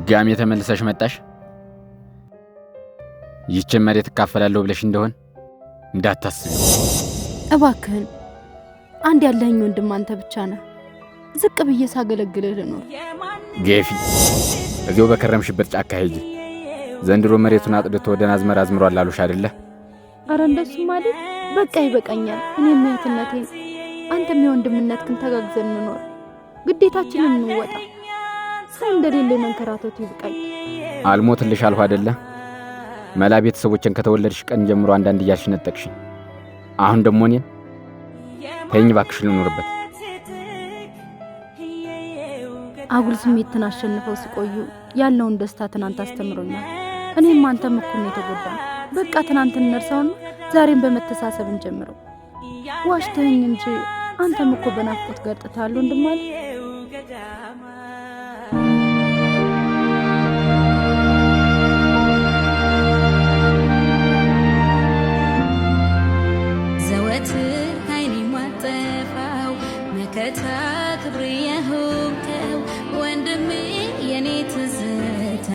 ድጋሚ ተመልሰሽ መጣሽ? ይህችን መሬት እካፈላለሁ ብለሽ እንደሆን እንዳታስቢ እባክህን። አንድ ያለኝ ወንድም አንተ ብቻ ነህ። ዝቅ ብዬ ሳገለግልህ ልኖር። ጌፊ እዚያው በከረምሽበት ጫካ ሂጂ። ዘንድሮ መሬቱን አጥድቶ ወደ አዝመራ አዝምሯል አሉሽ አይደለ? አረ እንደሱ ማለት በቃ ይበቃኛል። እኔም እህትነቴን አንተም የወንድምነትህን ተጋግዘን እንኖር። ግዴታችንን እንወጣ። ሰው እንደሌለ መንከራተቱ ይብቃኝ። አልሞትልሽ አልሁ አይደለ? መላ ቤተሰቦችን ከተወለድሽ ቀን ጀምሮ አንዳንድ እያልሽ ነጠቅሽኝ። አሁን ደግሞ እኔን ተይኝ እባክሽ ልኖርበት። አጉል ስሜትን አሸንፈው ሲቆዩ ያለውን ደስታ ትናንት አስተምሮኛል። እኔም አንተም እኩል ነው የተጎዳን። በቃ ትናንትን እንርሳውና ዛሬን በመተሳሰብ እንጀምረው። ዋሽተኸኝ እንጂ አንተም እኮ በናፍቆት ገርጥታል ወንድማል። ዘወትር አይኔ ማጠፋው መከታ ክብር የሆንከው ወንድሜ የኔ ትዝ